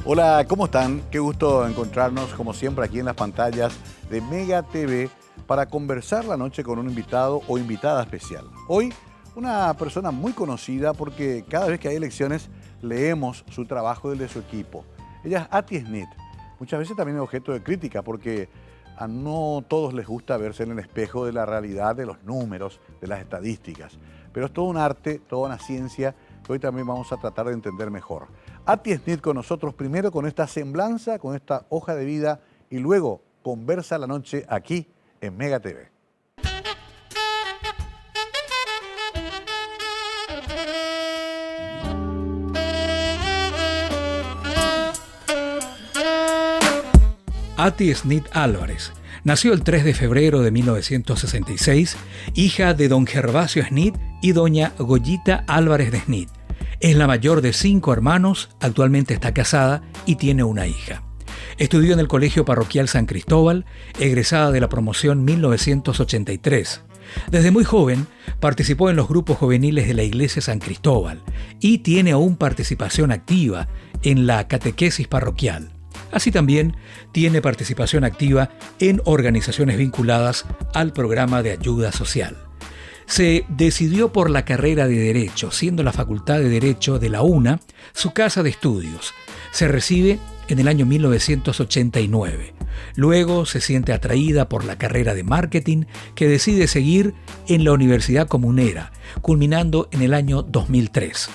Hola, ¿cómo están? Qué gusto encontrarnos como siempre aquí en las pantallas de Mega TV para conversar la noche con un invitado o invitada especial. Hoy una persona muy conocida porque cada vez que hay elecciones leemos su trabajo y el de su equipo. Ella es Ati Snit. Muchas veces también es objeto de crítica porque a no todos les gusta verse en el espejo de la realidad, de los números, de las estadísticas. Pero es todo un arte, toda una ciencia que hoy también vamos a tratar de entender mejor. Ati Snit con nosotros primero con esta semblanza, con esta hoja de vida y luego conversa la noche aquí en Mega TV. Ati Snit Álvarez nació el 3 de febrero de 1966, hija de don Gervasio Snit y doña Goyita Álvarez de Snit. Es la mayor de 5 hermanos, actualmente está casada y tiene una hija. Estudió en el Colegio Parroquial San Cristóbal, egresada de la promoción 1983. Desde muy joven participó en los grupos juveniles de la Iglesia San Cristóbal y tiene aún participación activa en la catequesis parroquial. Así también tiene participación activa en organizaciones vinculadas al programa de ayuda social. Se decidió por la carrera de Derecho, siendo la Facultad de Derecho de la UNA su casa de estudios. Se recibe en el año 1989. Luego se siente atraída por la carrera de Marketing que decide seguir en la Universidad Comunera, culminando en el año 2003.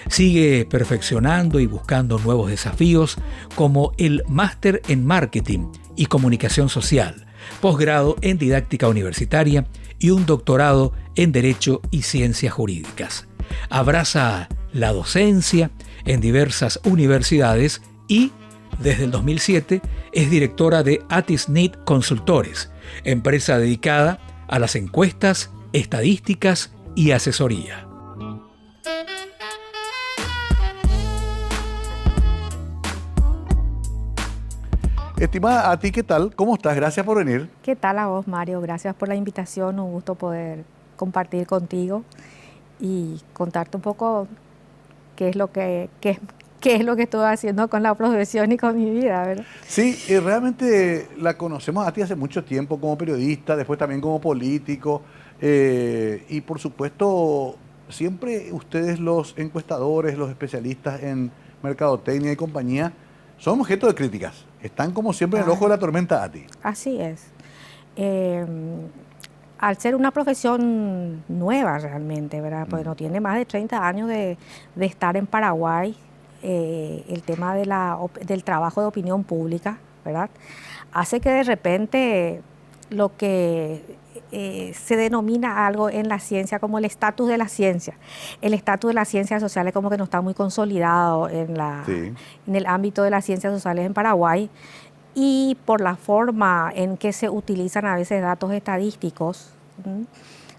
Sigue perfeccionando y buscando nuevos desafíos como el Máster en Marketing y Comunicación Social, posgrado en Didáctica Universitaria y un doctorado en Derecho y Ciencias Jurídicas. Abraza la docencia en diversas universidades y, desde el 2007, es directora de Ati Snit Consultores, empresa dedicada a las encuestas, estadísticas y asesoría. Estimada Ati, ¿qué tal? ¿Cómo estás? Gracias por venir. ¿Qué tal a vos, Mario? Gracias por la invitación. Un gusto poder compartir contigo y contarte un poco qué es lo que estoy haciendo con la profesión y con mi vida, ¿verdad? Sí, realmente la conocemos a ti hace mucho tiempo como periodista, después también como político y por supuesto siempre ustedes los encuestadores, los especialistas en mercadotecnia y compañía son objeto de críticas. Están como siempre en el ojo de la tormenta, Ati. Así es. Al ser una profesión nueva realmente, ¿verdad? Pues no tiene más de 30 años de estar en Paraguay, el tema del trabajo de opinión pública, ¿verdad? Hace que de repente lo que se denomina algo en la ciencia como el estatus de la ciencia. El estatus de las ciencias sociales como que no está muy consolidado en el ámbito de las ciencias sociales en Paraguay, y por la forma en que se utilizan a veces datos estadísticos,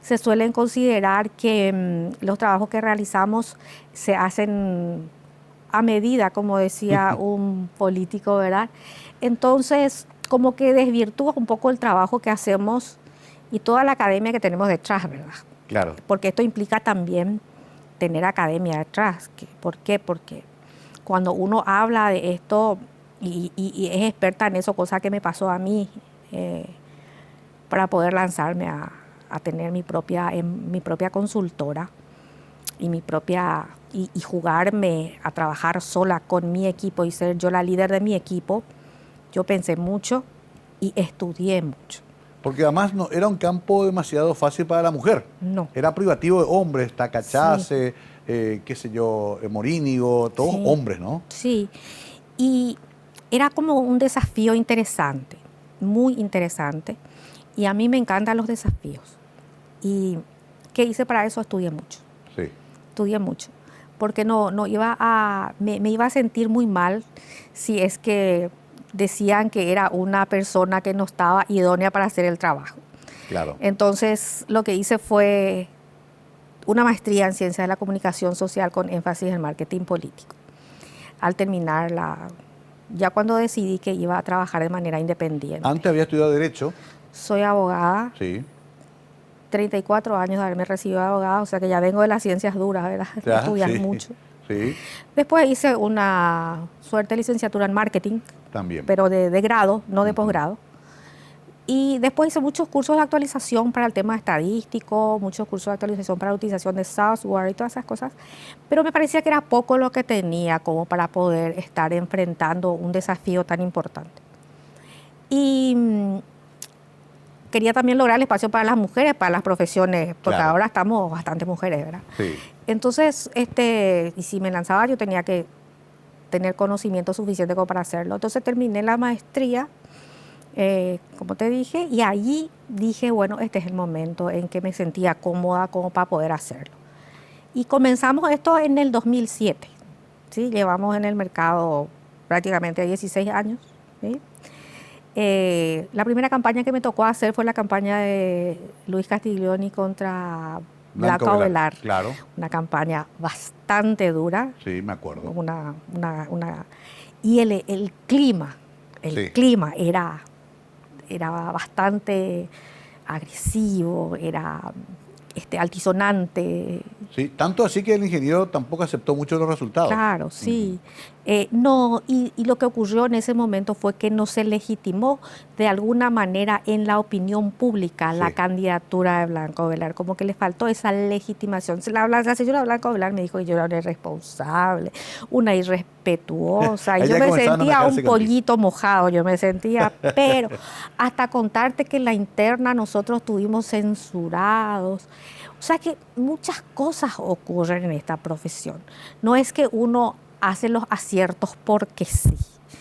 se suelen considerar que los trabajos que realizamos se hacen a medida, como decía un político, ¿verdad? Entonces, como que desvirtúa un poco el trabajo que hacemos y toda la academia que tenemos detrás, ¿verdad? Claro. Porque esto implica también tener academia detrás. ¿Por qué? Porque cuando uno habla de esto y es experta en eso, cosa que me pasó a mí, para poder lanzarme a tener mi propia consultora y jugarme a trabajar sola con mi equipo y ser yo la líder de mi equipo, yo pensé mucho y estudié mucho. Porque además no era un campo demasiado fácil para la mujer. No. Era privativo de hombres, Tacachase, sí. Qué sé yo, Morínigo, todos sí. Hombres, ¿no? Sí, y era como un desafío interesante, muy interesante, y a mí me encantan los desafíos. ¿Y qué hice para eso? Estudié mucho. Sí. Estudié mucho, porque me iba a sentir muy mal si es que decían que era una persona que no estaba idónea para hacer el trabajo. Claro. Entonces, lo que hice fue una maestría en Ciencias de la Comunicación Social con énfasis en marketing político. Al terminar ya cuando decidí que iba a trabajar de manera independiente. Antes había estudiado Derecho. Soy abogada. Sí. 34 años de haberme recibido de abogada, o sea que ya vengo de las ciencias duras, ¿verdad? Ya, Estudiar sí. mucho. Sí, Después hice una suerte de licenciatura en marketing, también. pero de grado, no de posgrado. Y después hice muchos cursos de actualización para el tema estadístico, muchos cursos de actualización para la utilización de software y todas esas cosas. Pero me parecía que era poco lo que tenía como para poder estar enfrentando un desafío tan importante. Y quería también lograr el espacio para las mujeres, para las profesiones, porque Claro. ahora estamos bastantes mujeres, ¿verdad? Sí, Entonces, y si me lanzaba yo tenía que tener conocimiento suficiente como para hacerlo. Entonces terminé la maestría, como te dije, y allí dije, bueno, este es el momento en que me sentía cómoda como para poder hacerlo. Y comenzamos esto en el 2007, ¿sí? Llevamos en el mercado prácticamente 16 años, ¿sí? La primera campaña que me tocó hacer fue la campaña de Luis Castiglioni contra Blanca Ovelar. Claro, Una campaña bastante dura. sí, me acuerdo. Y el clima, Sí. clima era bastante agresivo, era altisonante. Sí, tanto así que el ingeniero tampoco aceptó mucho los resultados. Claro, sí. No, y lo que ocurrió en ese momento fue que no se legitimó de alguna manera en la opinión pública la Sí. candidatura de Blanca Ovelar, como que le faltó esa legitimación. La señora Blanca Ovelar me dijo que yo era una irresponsable, una irrespetuosa, y Ahí yo ya me comenzaron a sentía enojarse un contigo. pollito mojado, yo me sentía, pero hasta contarte que en la interna nosotros estuvimos censurados. O sea que muchas cosas ocurren en esta profesión. No es que uno hace los aciertos porque sí.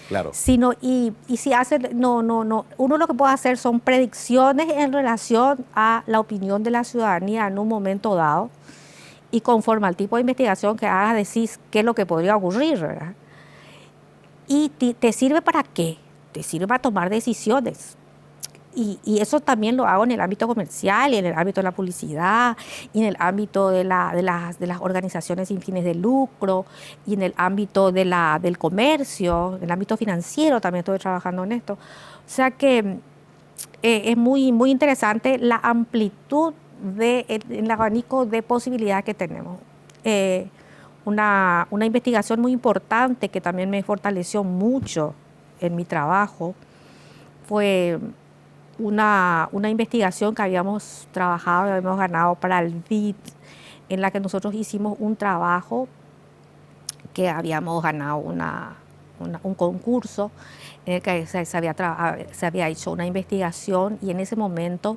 Claro. Sino, y si hace, no. Uno lo que puede hacer son predicciones en relación a la opinión de la ciudadanía en un momento dado. Y conforme al tipo de investigación que hagas, decís qué es lo que podría ocurrir, ¿verdad? ¿Y te sirve para qué? Te sirve para tomar decisiones. Y eso también lo hago en el ámbito comercial y en el ámbito de la publicidad y en el ámbito de las organizaciones sin fines de lucro y en el ámbito del comercio, en el ámbito financiero también estoy trabajando en esto. O sea que es muy, muy interesante la amplitud del abanico de posibilidades que tenemos. Una investigación muy importante que también me fortaleció mucho en mi trabajo fue una investigación que habíamos trabajado y habíamos ganado para el BID, en la que nosotros hicimos un trabajo que habíamos ganado un concurso en el que se había hecho una investigación, y en ese momento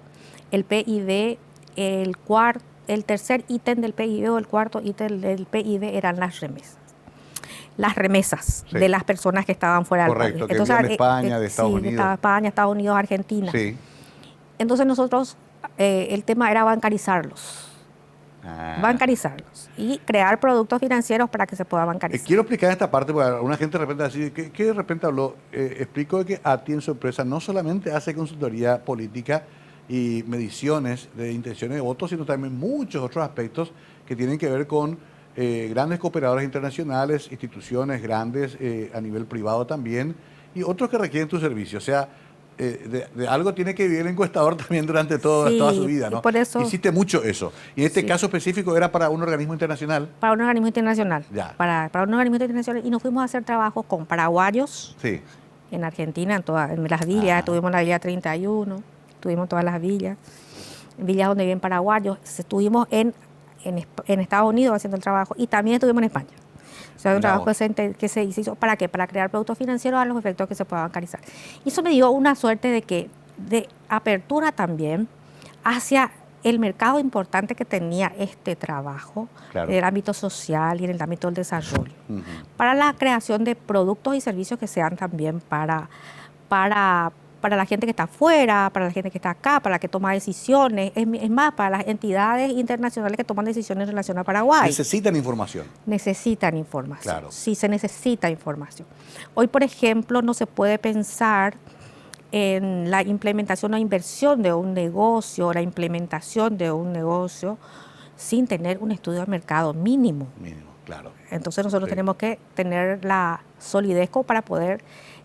el PIB, el tercer ítem del PIB o el cuarto ítem del PIB eran las remesas. Las remesas Sí. de las personas que estaban fuera del país. Correcto, que vivían de España, de Estados sí, Unidos. de España, Estados Unidos, Argentina. Sí. Entonces nosotros, el tema era bancarizarlos. Ah. Bancarizarlos y crear productos financieros para que se pueda bancarizar. Quiero explicar esta parte, porque alguna gente de repente así, que de repente habló, explico de que ATI en su empresa no solamente hace consultoría política y mediciones de intenciones de voto, sino también muchos otros aspectos que tienen que ver con grandes cooperadores internacionales, instituciones grandes a nivel privado también, y otros que requieren tu servicio. O sea, de algo tiene que vivir el encuestador también durante toda su vida, ¿no? Por eso, hiciste mucho eso. Y en este caso específico era para un organismo internacional. Para un organismo internacional. Ya. Para un organismo internacional. Y nos fuimos a hacer trabajos con paraguayos Sí. en Argentina, en las villas. Tuvimos la Villa 31, tuvimos todas las villas donde viven paraguayos. Estuvimos en Estados Unidos haciendo el trabajo, y también estuvimos en España. O sea, un trabajo que se hizo, ¿para qué? Para crear productos financieros a los efectos que se puedan bancarizar. Y eso me dio una suerte de apertura también hacia el mercado importante que tenía este trabajo, Claro. en el ámbito social y en el ámbito del desarrollo, para la creación de productos y servicios que sean también para la gente que está afuera, para la gente que está acá, para la que toma decisiones, es más, para las entidades internacionales que toman decisiones en relación a Paraguay. Necesitan información. Necesitan información. Claro. Sí, se necesita información. Hoy, por ejemplo, no se puede pensar en la implementación o inversión de un negocio, sin tener un estudio de mercado mínimo. Mínimo, claro. Entonces nosotros Sí. tenemos que tener la solidez para poder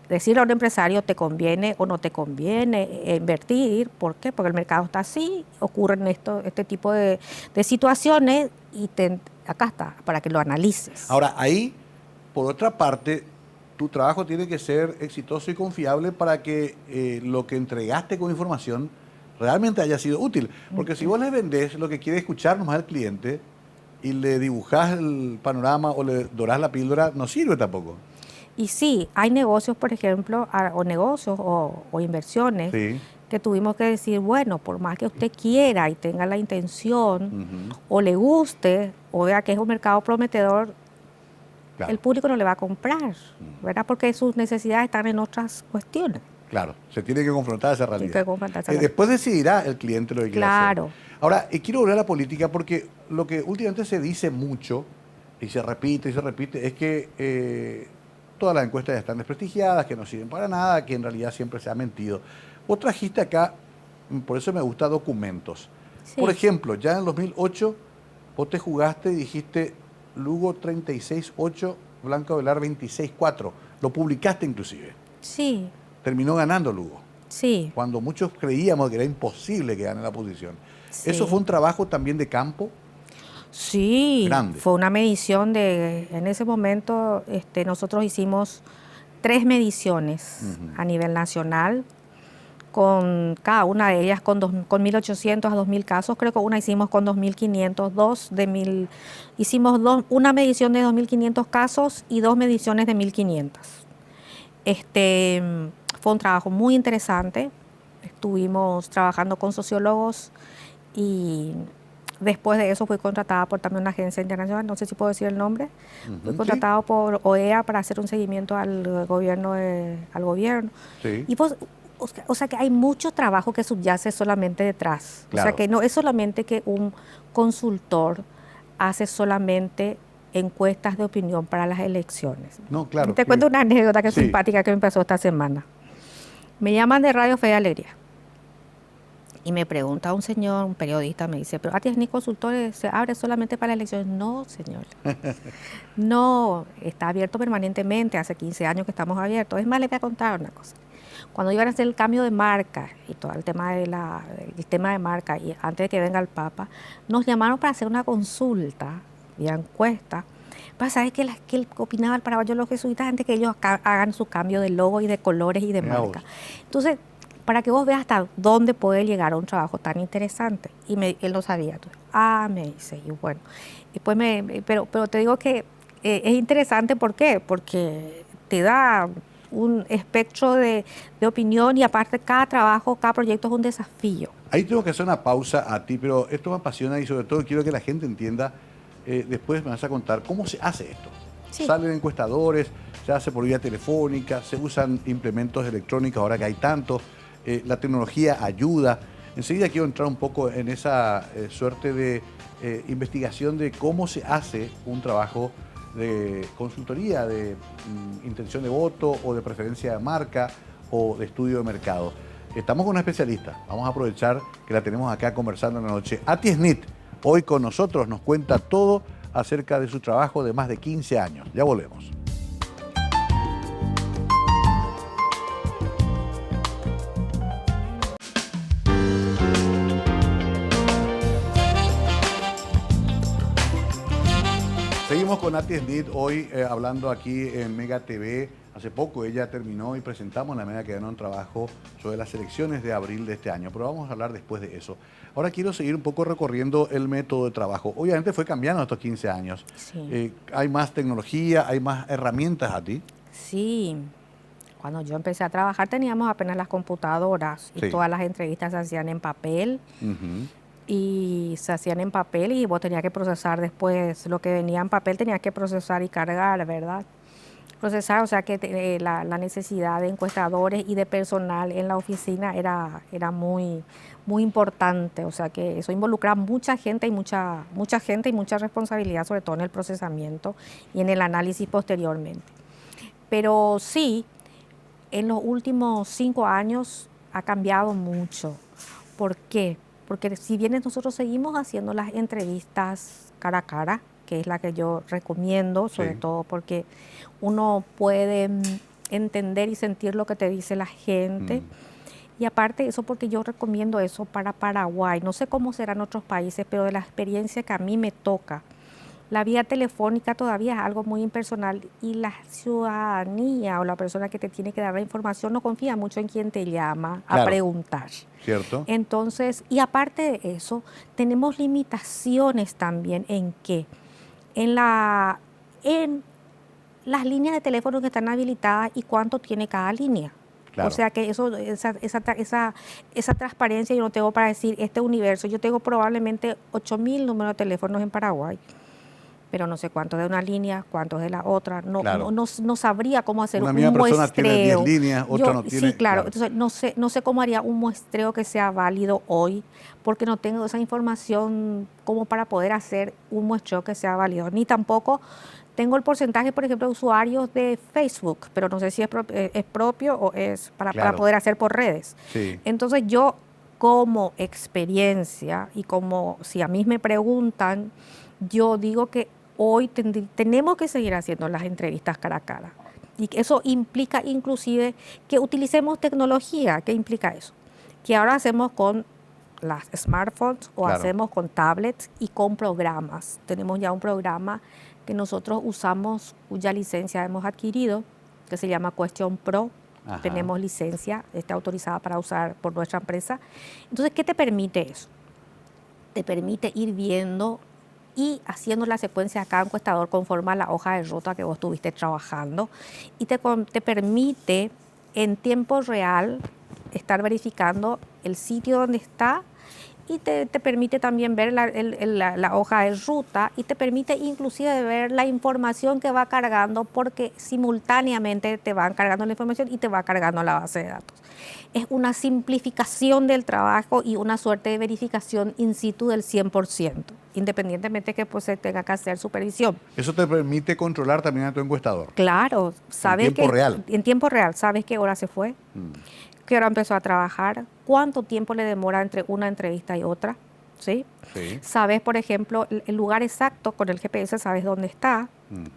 decirle a un empresario te conviene o no te conviene invertir. ¿Por qué? Porque el mercado está así, ocurren este tipo de situaciones, y acá está, para que lo analices. Ahora, ahí, por otra parte, tu trabajo tiene que ser exitoso y confiable para que lo que entregaste con información realmente haya sido útil. Porque si vos le vendés lo que quiere escuchar nomás al cliente y le dibujás el panorama o le dorás la píldora, no sirve tampoco. Y sí, hay negocios, por ejemplo, o negocios o inversiones Sí. que tuvimos que decir, bueno, por más que usted quiera y tenga la intención, o le guste, o vea que es un mercado prometedor, Claro. el público no le va a comprar, ¿verdad? Porque sus necesidades están en otras cuestiones. Claro, se tiene que confrontar esa realidad. Tiene que confrontar esa realidad. Después decidirá el cliente lo que quiere Claro. hacer. Ahora, quiero volver a la política porque lo que últimamente se dice mucho y se repite es que todas las encuestas ya están desprestigiadas, que no sirven para nada, que en realidad siempre se ha mentido. Vos trajiste acá, por eso me gusta, documentos. Sí. Por ejemplo, ya en el 2008 vos te jugaste y dijiste Lugo 36-8, Blanca Velar 26-4. Lo publicaste inclusive. Sí, Terminó ganando Lugo, sí. cuando muchos creíamos que era imposible que gane la posición. Sí. ¿Eso fue un trabajo también de campo? Sí, Grande. fue una medición en ese momento nosotros hicimos 3 mediciones a nivel nacional, con cada una de ellas con 1.800 a 2.000 casos, creo que una hicimos con 2.500, hicimos una medición de 2.500 casos y 2 mediciones de 1.500. Fue un trabajo muy interesante, estuvimos trabajando con sociólogos y después de eso fui contratada por también una agencia internacional, no sé si puedo decir el nombre, fui contratada por OEA para hacer un seguimiento al gobierno. Sí. Y pues, o sea que hay mucho trabajo que subyace solamente detrás. Claro. O sea que no es solamente que un consultor hace solamente encuestas de opinión para las elecciones. No, claro. Te cuento una anécdota que es Sí. simpática que me pasó esta semana. Me llaman de Radio Fe de Alegría y me pregunta un señor, un periodista, me dice, pero ¿ATI SNIT Consultores se abre solamente para las elecciones? No, señor. No, está abierto permanentemente, hace 15 años que estamos abiertos. Es más, les voy a contar una cosa. Cuando iban a hacer el cambio de marca y todo el tema de marca, y antes de que venga el Papa, nos llamaron para hacer una consulta vía encuesta para saber qué él opinaba el paraguayo los jesuitas antes que ellos hagan su cambio de logo y de colores y de marca. Entonces, para que vos veas hasta dónde puede llegar a un trabajo tan interesante. Y él no sabía. Entonces, me dice, y bueno. Después pero te digo que es interesante, ¿por qué? Porque te da un espectro de opinión y aparte cada trabajo, cada proyecto es un desafío. Ahí tengo que hacer una pausa a ti, pero esto me apasiona y sobre todo quiero que la gente entienda, después me vas a contar cómo se hace esto. Sí. Salen encuestadores, se hace por vía telefónica, se usan implementos electrónicos ahora que hay tantos, la tecnología ayuda. Enseguida quiero entrar un poco en esa suerte de investigación de cómo se hace un trabajo de consultoría, de intención de voto o de preferencia de marca o de estudio de mercado. Estamos con una especialista, vamos a aprovechar que la tenemos acá conversando en la noche. ATI SNIT, hoy con nosotros, nos cuenta todo acerca de su trabajo de más de 15 años. Ya volvemos. Seguimos con ATI SNIT hoy hablando aquí en Mega TV. Hace poco ella terminó y presentamos en la Mega que ganó un trabajo sobre las elecciones de abril de este año, pero vamos a hablar después de eso. Ahora quiero seguir un poco recorriendo el método de trabajo. Obviamente fue cambiando estos 15 años. Sí. Hay más tecnología, hay más herramientas a ti. Sí. Cuando yo empecé a trabajar teníamos apenas las computadoras y Sí. todas las entrevistas se hacían en papel. Y se hacían en papel y vos tenías que procesar después lo que venía en papel, tenías que procesar y cargar, ¿verdad? Procesar, o sea que la necesidad de encuestadores y de personal en la oficina era muy, muy importante, o sea que eso involucra mucha gente y mucha responsabilidad, sobre todo en el procesamiento y en el análisis posteriormente. Pero sí, en los últimos 5 años ha cambiado mucho. ¿Por qué? Porque si bien nosotros seguimos haciendo las entrevistas cara a cara, que es la que yo recomiendo, sobre todo porque uno puede entender y sentir lo que te dice la gente. Y aparte de eso, porque yo recomiendo eso para Paraguay. No sé cómo será en otros países, pero de la experiencia que a mí me toca La vía telefónica todavía es algo muy impersonal y la ciudadanía o la persona que te tiene que dar la información no confía mucho en quien te llama a Claro. preguntar. ¿Cierto? Entonces, y aparte de eso, tenemos limitaciones también en que en las líneas de teléfono que están habilitadas y cuánto tiene cada línea. Claro. O sea que esa transparencia yo no tengo para decir este universo. Yo tengo probablemente 8.000 números de teléfonos en Paraguay, pero no sé cuántos de una línea, cuántos de la otra. Claro. No sabría cómo hacer Una un misma persona tiene 10 muestreo. líneas, otra no tiene. Sí, claro. Entonces no sé cómo haría un muestreo que sea válido hoy, porque no tengo esa información como para poder hacer un muestreo que sea válido. Ni tampoco tengo el porcentaje, por ejemplo, de usuarios de Facebook, pero no sé si es propio o es para Claro. poder hacer por redes. Sí. Entonces yo, como experiencia y como si a mí me preguntan, yo digo que hoy tenemos que seguir haciendo las entrevistas cara a cara. Y eso implica inclusive que utilicemos tecnología. ¿Qué implica eso? Que ahora hacemos con las smartphones o Claro. hacemos con tablets y con programas. Tenemos ya un programa que nosotros usamos, cuya licencia hemos adquirido, que se llama Question Pro. Ajá. Tenemos licencia, está autorizada para usar por nuestra empresa. Entonces, ¿qué te permite eso? Te permite ir viendo y haciendo la secuencia a cada encuestador conforme a la hoja de ruta que vos estuviste trabajando, y te permite en tiempo real estar verificando el sitio donde está, y te permite también ver la hoja de ruta, y te permite inclusive ver la información que va cargando, porque simultáneamente te van cargando la información y te va cargando la base de datos. Es una simplificación del trabajo y una suerte de verificación in situ del 100%, independientemente que pues, se tenga que hacer supervisión. Eso te permite controlar también a tu encuestador. Claro, sabes en tiempo real. En tiempo real, sabes qué hora se fue, qué hora empezó a trabajar, cuánto tiempo le demora entre una entrevista y otra, ¿sí? Sí. Sabes, por ejemplo, el lugar exacto con el GPS, sabes dónde está,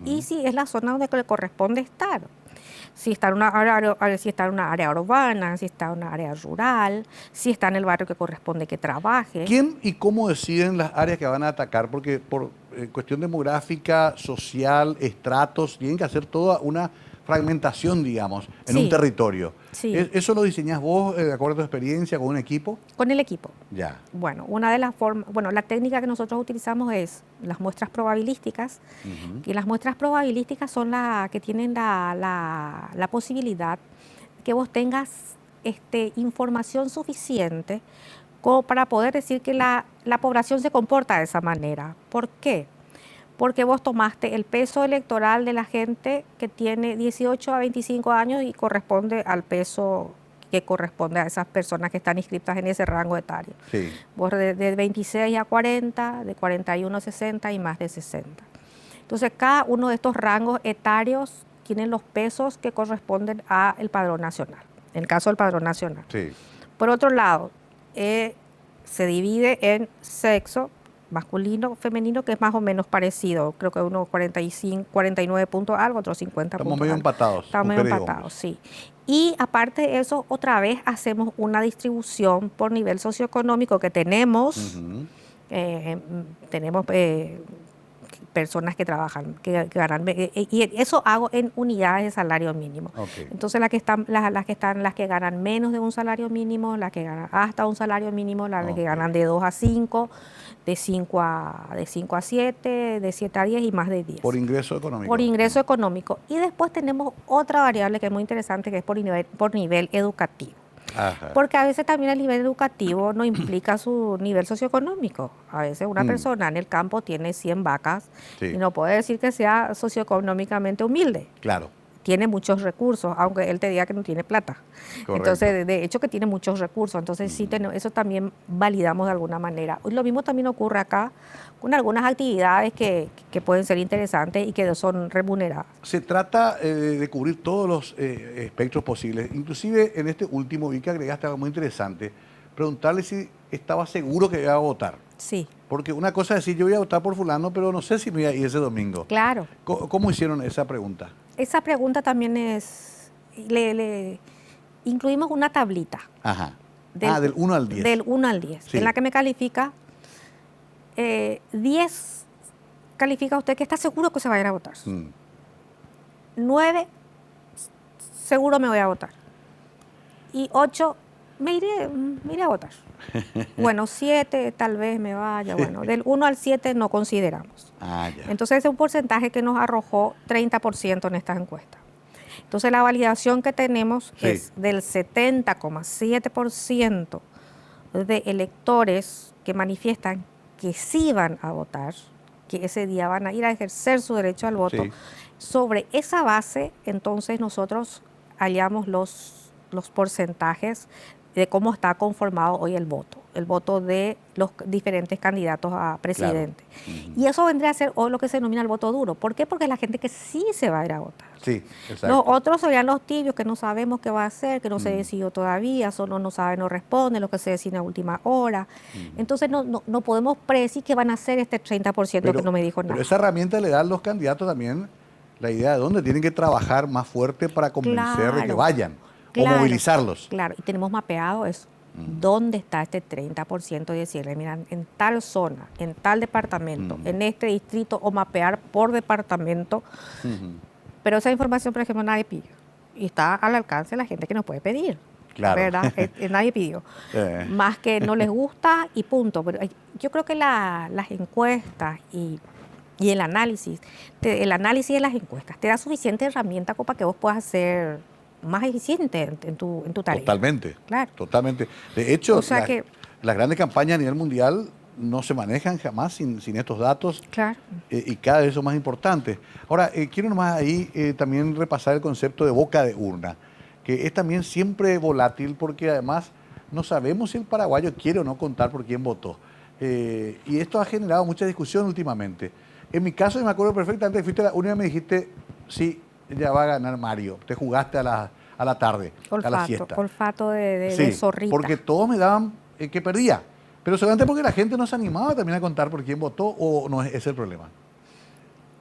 y si es la zona donde le corresponde estar. Si está en una área urbana, si está en una área rural, si está en el barrio que corresponde que trabaje. ¿Quién y cómo deciden las áreas que van a atacar? Porque por cuestión demográfica, social, estratos, tienen que hacer toda una fragmentación, digamos, en un territorio. Sí. ¿Eso lo diseñás vos de acuerdo a tu experiencia con un equipo? Con el equipo. Ya. Bueno, una de las formas, la técnica que nosotros utilizamos es las muestras probabilísticas, y las muestras probabilísticas son las que tienen la posibilidad que vos tengas información suficiente como para poder decir que la población se comporta de esa manera. ¿Por qué? Porque vos tomaste el peso electoral de la gente que tiene 18 a 25 años y corresponde al peso que corresponde a esas personas que están inscritas en ese rango etario. Sí. Vos de 26 a 40, de 41 a 60 y más de 60. Entonces, cada uno de estos rangos etarios tienen los pesos que corresponden al padrón nacional, en el caso del padrón nacional. Sí. Por otro lado, se divide en sexo, masculino, femenino, que es más o menos parecido. Creo que uno 45, 49 puntos algo, otro 50 Estamos puntos medio algo. empatados. Estamos medio empatados, sí. Y aparte de eso, otra vez hacemos una distribución por nivel socioeconómico que tenemos. Tenemos personas que trabajan, que ganan, y eso hago en unidades de salario mínimo. Okay. Entonces las que ganan menos de un salario mínimo, las que ganan hasta un salario mínimo, las que ganan de 2 a 5, de 5 a 7, de 7 a 10 y más de 10. Por ingreso económico. Por ingreso económico. Y después tenemos otra variable que es muy interesante, que es por nivel educativo. Ajá. Porque a veces también el nivel educativo no implica su nivel socioeconómico. A veces una persona en el campo tiene 100 vacas y no puede decir que sea socioeconómicamente humilde. Claro. Tiene muchos recursos, aunque él te diga que no tiene plata. Correcto. Entonces, de hecho que tiene muchos recursos. Entonces, sí, eso también validamos de alguna manera. Lo mismo también ocurre acá con algunas actividades que pueden ser interesantes y que son remuneradas. Se trata de cubrir todos los espectros posibles. Inclusive en este último vi que agregaste algo muy interesante. Preguntarle si estaba seguro que iba a votar. Sí. Porque una cosa es decir, yo voy a votar por fulano, pero no sé si me voy a ir ese domingo. Claro. ¿Cómo hicieron esa pregunta? Esa pregunta también es... Le incluimos una tablita. Ajá. Del 1 al 10. Del 1 al 10. Sí. En la que me califica 10 califica usted que está seguro que se va a ir a votar. Mm. 9, seguro me voy a votar. Y 8, me iré a votar. Bueno, 7 tal vez me vaya. Bueno, del 1 al 7 no consideramos. Ah, ya. Entonces es un porcentaje que nos arrojó 30% en estas encuestas. Entonces la validación que tenemos Sí. es del 70,7% de electores que manifiestan que sí van a votar, que ese día van a ir a ejercer su derecho al voto. Sí. Sobre esa base, entonces nosotros hallamos los porcentajes de cómo está conformado hoy el voto de los diferentes candidatos a presidente. Ujú. Y eso vendría a ser hoy lo que se denomina el voto duro. ¿Por qué? Porque es la gente que sí se va a ir a votar. Sí, exacto. Los otros serían los tibios, que no sabemos qué va a hacer, que no se decidió todavía, solo no sabe, no responde, lo que se decide a última hora. Entonces no podemos predecir qué van a hacer este 30% que no me dijo nada. Pero esa herramienta le da a los candidatos también la idea de dónde tienen que trabajar más fuerte para convencer de que Claro, vayan o claro, movilizarlos. Claro, y tenemos mapeado eso. ¿Dónde está este 30% y decirle, mira, en tal zona, en tal departamento, en este distrito, o mapear por departamento? Pero esa información, por ejemplo, nadie pidió. Y está al alcance de la gente que nos puede pedir. Claro. ¿Verdad? Nadie pidió. Más que no les gusta y punto. Pero yo creo que las encuestas y el análisis de las encuestas te da suficiente herramienta para que vos puedas ser más eficiente en tu tarea. Totalmente. Claro. Totalmente. De hecho, O sea que- las grandes campañas a nivel mundial no se manejan jamás sin estos datos. Claro. Y cada vez son más importantes. Ahora, quiero nomás ahí también repasar el concepto de boca de urna, que es también siempre volátil porque además no sabemos si el paraguayo quiere o no contar por quién votó. Y esto ha generado mucha discusión últimamente. En mi caso, yo me acuerdo perfectamente que fuiste la única que me dijiste, sí, ya va a ganar Mario. Te jugaste a la tarde, a la siesta. Olfato de Sí, zorrita. porque todos me daban que perdía. Pero solamente porque la gente no se animaba también a contar por quién votó, o no es ese el problema.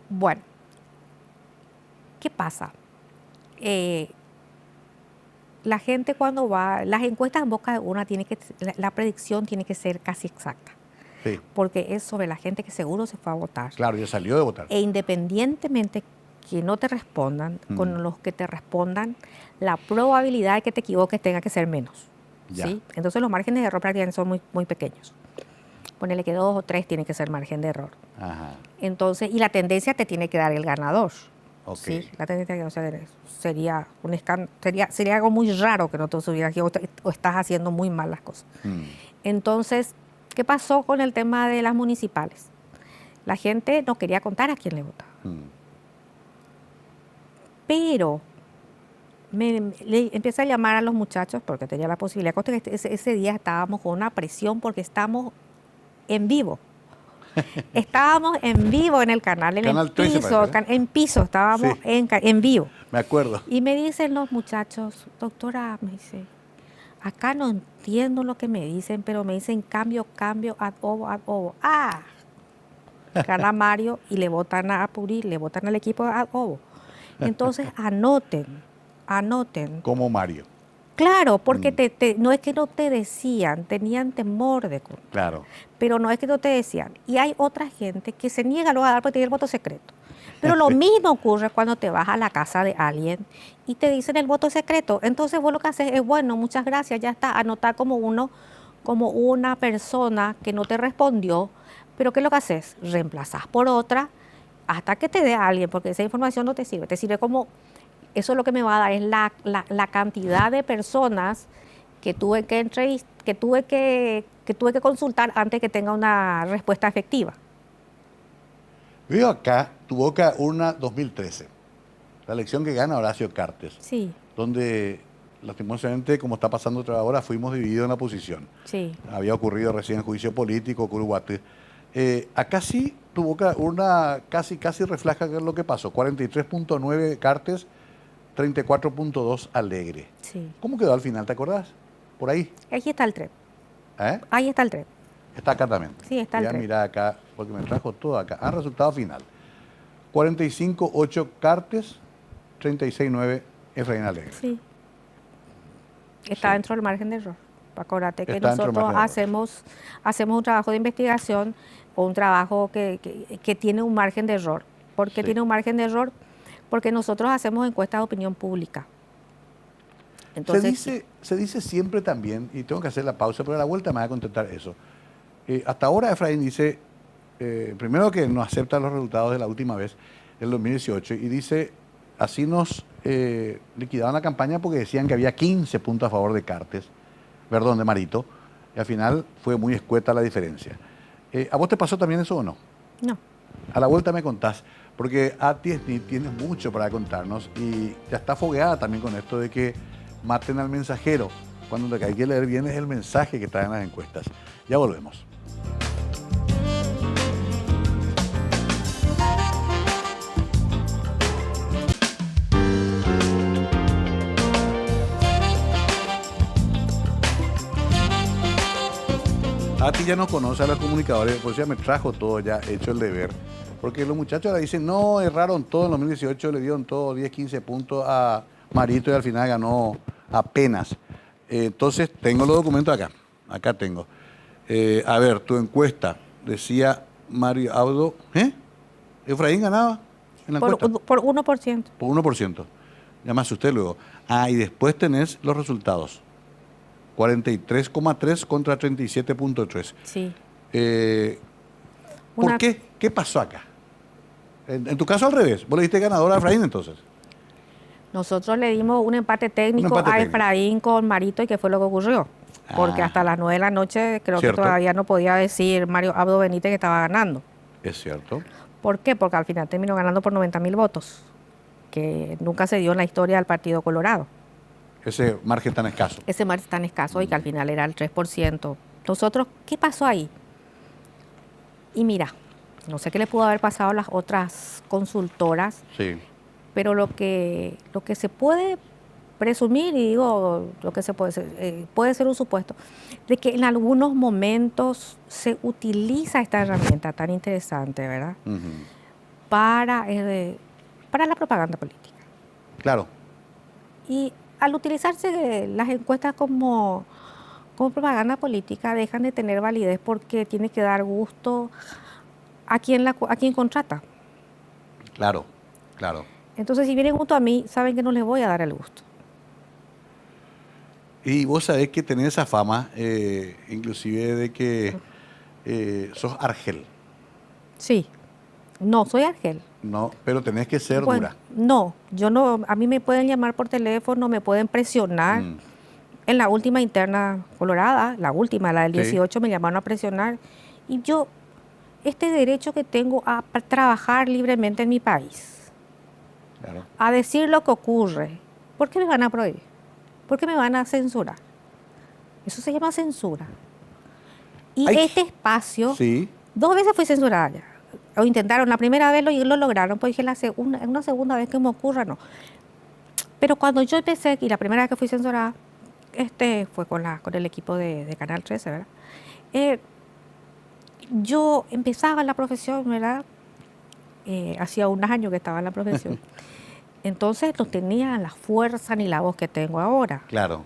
Bueno, ¿qué pasa? La gente cuando va, las encuestas en boca de urna la predicción tiene que ser casi exacta, Sí, porque es sobre la gente que seguro se fue a votar. claro, ya salió de votar. E independientemente que no te respondan, con los que te respondan, la probabilidad de que te equivoques tenga que ser menos. Ya. ¿Sí? Entonces los márgenes de error prácticamente son muy, muy pequeños. Ponele que 2 o 3 tiene que ser margen de error. Ajá. Entonces, y la tendencia te tiene que dar el ganador. Ok. ¿Sí? La tendencia que sería un sería algo muy raro que no te subieras aquí o estás haciendo muy mal las cosas. Entonces, ¿qué pasó con el tema de las municipales? La gente no quería contar a quién le votaba. Pero le empecé a llamar a los muchachos porque tenía la posibilidad. Ese día estábamos con una presión porque estamos en vivo. Estábamos en vivo en el canal, en Canal el 13 piso, parece, en piso, estábamos Sí. en vivo. Me acuerdo. Y me dicen los muchachos, doctora, me dice, acá no entiendo lo que me dicen, pero me dicen cambio, ad ovo, ad ovo. ¡Ah! Gana Mario y le votan a Puri, le votan al equipo ad ovo. Entonces anoten. Como Mario. Claro, porque no es que no te decían, tenían temor de contar. Claro. Pero no es que no te decían. Y hay otra gente que se niega luego a dar porque tiene el voto secreto. Pero lo mismo ocurre cuando te vas a la casa de alguien y te dicen el voto secreto. Entonces vos lo que haces es, bueno, muchas gracias, ya está, anotar como una persona que no te respondió. Pero ¿qué es lo que haces? Reemplazás por otra hasta que te dé a alguien, porque esa información no te sirve. Te sirve como, eso es lo que me va a dar, es la cantidad de personas que tuve que que tuve que consultar antes que tenga una respuesta efectiva. Veo acá tu boca urna 2013, la elección que gana Horacio Cartes, Sí, donde lastimosamente, como está pasando otra hora, fuimos divididos en la oposición. sí. Había ocurrido recién el juicio político, Curuguate. Acá sí, tu boca urna casi refleja lo que pasó. 43.9 Cartes, 34.2 Alegre. Sí. ¿Cómo quedó al final? ¿Te acordás? Por ahí. Ahí está el tren. ¿Eh? Ahí está el tren. Está acá también. Sí, está el Voy a tren. mirar acá, porque me trajo todo acá. Resultado final. 45.8 Cartes, 36.9 Efraín Alegre. Sí. Está Sí. dentro del margen de error. Acuérdate que Está dentro del nosotros margen de error. hacemos un trabajo de investigación o un trabajo que tiene un margen de error. ¿Por qué Sí. tiene un margen de error? Porque nosotros hacemos encuestas de opinión pública. Entonces, Se dice siempre también, y tengo que hacer la pausa, pero a la vuelta me va a contestar eso. Hasta ahora Efraín dice, primero que no acepta los resultados de la última vez, el 2018, y dice, así nos liquidaban la campaña porque decían que había 15 puntos a favor de Cartes, perdón, de Marito, y al final fue muy escueta la diferencia. ¿A vos te pasó también eso o no? no. A la vuelta me contás, porque Ati Snit tiene mucho para contarnos y ya está fogueada también con esto de que maten al mensajero, cuando lo que hay que leer bien es el mensaje que traen las encuestas. Ya volvemos. Ati ya no conoce a los comunicadores, pues ya me trajo todo ya hecho el deber. Porque los muchachos ahora dicen, no, erraron todo en 2018, le dieron todo 10, 15 puntos a Marito y al final ganó apenas. Entonces, tengo los documentos acá. Acá tengo. A ver, tu encuesta, decía Mario Audo, Efraín ganaba en la encuesta. Por 1%. Por 1%. Llámase usted luego. Y después tenés los resultados. 43,3 contra 37,3. Sí. ¿Por qué? ¿Qué pasó acá? En tu caso al revés. Vos le diste ganador a Efraín entonces. Nosotros le dimos un empate técnico a Efraín con Marito y que fue lo que ocurrió. Porque hasta las 9 de la noche creo que todavía no podía decir Mario Abdo Benítez que estaba ganando. Es cierto. ¿Por qué? Porque al final terminó ganando por 90.000 votos, que nunca se dio en la historia del Partido Colorado. Ese margen tan escaso. Ese margen tan escaso y que al final era el 3%. Nosotros, ¿qué pasó ahí? Y mira, no sé qué le pudo haber pasado a las otras consultoras, Sí. pero lo que se puede presumir, y digo, lo que se puede ser un supuesto, de que en algunos momentos se utiliza esta herramienta tan interesante, ¿verdad? Uh-huh. Para la propaganda política. Claro. Y al utilizarse las encuestas como propaganda política, dejan de tener validez porque tiene que dar gusto a quien contrata. Claro, claro. Entonces, si vienen junto a mí, saben que no les voy a dar el gusto. Y vos sabés que tenés esa fama, inclusive de que sos argel. Sí. No, soy argel. No, pero tenés que ser dura. No, yo no, a mí me pueden llamar por teléfono, me pueden presionar. En la última interna colorada, la del 18, me llamaron a presionar. Y yo, este derecho que tengo a trabajar libremente en mi país, claro, a decir lo que ocurre, ¿por qué me van a prohibir? ¿Por qué me van a censurar? Eso se llama censura. Y este espacio, 2 veces fui censurada ya. O intentaron, la primera vez lo lograron, pues dije, una segunda vez que me ocurra, no. Pero cuando yo empecé, y la primera vez que fui censurada, fue con el equipo de Canal 13, ¿verdad? Yo empezaba en la profesión, ¿verdad? Hacía un año que estaba en la profesión. Entonces no tenía la fuerza ni la voz que tengo ahora. Claro.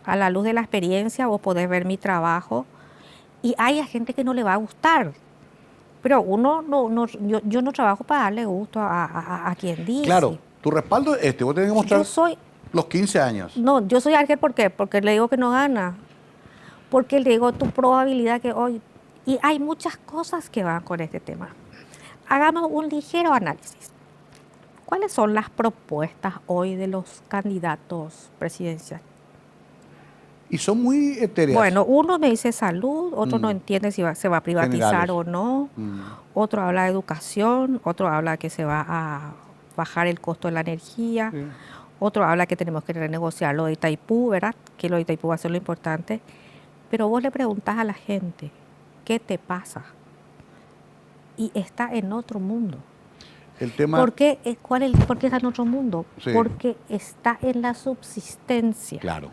A la luz de la experiencia vos podés ver mi trabajo y hay gente que no le va a gustar. Pero yo no trabajo para darle gusto a quien dice. Claro, tu respaldo es vos tenés que mostrar los 15 años. No, yo soy argel, ¿por qué? Porque le digo que no gana. Porque le digo tu probabilidad que hoy... Y hay muchas cosas que van con este tema. Hagamos un ligero análisis. ¿Cuáles son las propuestas hoy de los candidatos presidenciales? Y son muy etéreas. Bueno, uno me dice salud, otro no entiende si se va a privatizar o no, otro habla de educación, otro habla que se va a bajar el costo de la energía, otro habla que tenemos que renegociar lo de Itaipú, ¿verdad? Que lo de Itaipú va a ser lo importante. Pero vos le preguntás a la gente, ¿qué te pasa? Y está en otro mundo. El tema... ¿Por qué está en otro mundo? Sí. Porque está en la subsistencia. Claro.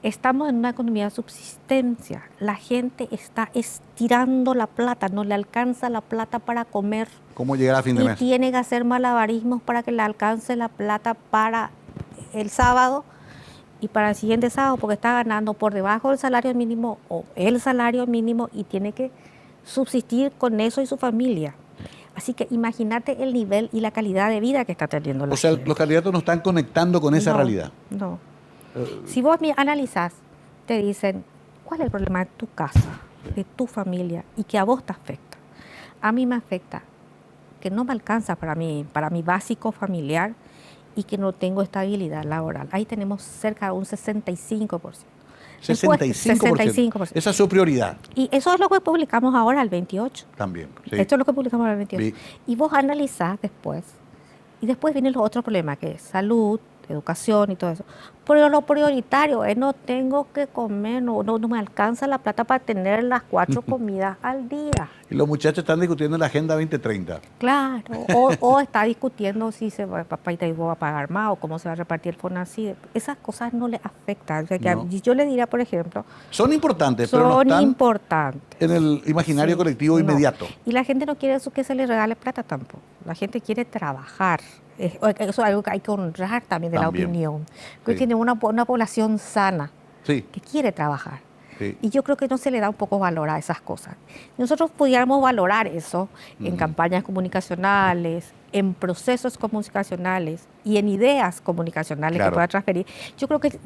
Estamos en una economía de subsistencia. La gente está estirando la plata, no le alcanza la plata para comer. ¿Cómo llegar a fin de mes? Y tiene que hacer malabarismos para que le alcance la plata para el sábado y para el siguiente sábado porque está ganando por debajo del salario mínimo o el salario mínimo y tiene que subsistir con eso y su familia. Así que imagínate el nivel y la calidad de vida que está teniendo la O sea, gente. los candidatos no están conectando con esa No, realidad. No. Si vos analizás, te dicen, ¿cuál es el problema de tu casa, de tu familia y que a vos te afecta? A mí me afecta que no me alcanza para mi básico familiar y que no tengo estabilidad laboral. Ahí tenemos cerca de un 65%. 65%. Esa es su prioridad. Y eso es lo que publicamos ahora, el 28. También. Sí. Esto es lo que publicamos ahora, el 28. Sí. Y vos analizás después. Y después vienen los otros problemas, que es salud, educación y todo eso. Pero lo prioritario es no tengo que comer, no me alcanza la plata para tener las 4 comidas al día. Y los muchachos están discutiendo la Agenda 2030. Claro, o está discutiendo si papá va a pagar más o cómo se va a repartir el FONACYT. Esas cosas no le afectan. O sea, que No. yo le diría, por ejemplo, Son importantes, pero no son están importantes. en el imaginario Sí, colectivo no. inmediato. Y la gente no quiere que se le regale plata tampoco. La gente quiere trabajar. Eso es algo que hay que honrar también de También. la opinión. Que Sí. tiene una población sana Sí, que quiere trabajar. sí. Y yo creo que no se le da un poco valor a esas cosas. Nosotros pudiéramos valorar eso en campañas comunicacionales, en procesos comunicacionales y en ideas comunicacionales Claro. que pueda transferir. Yo creo que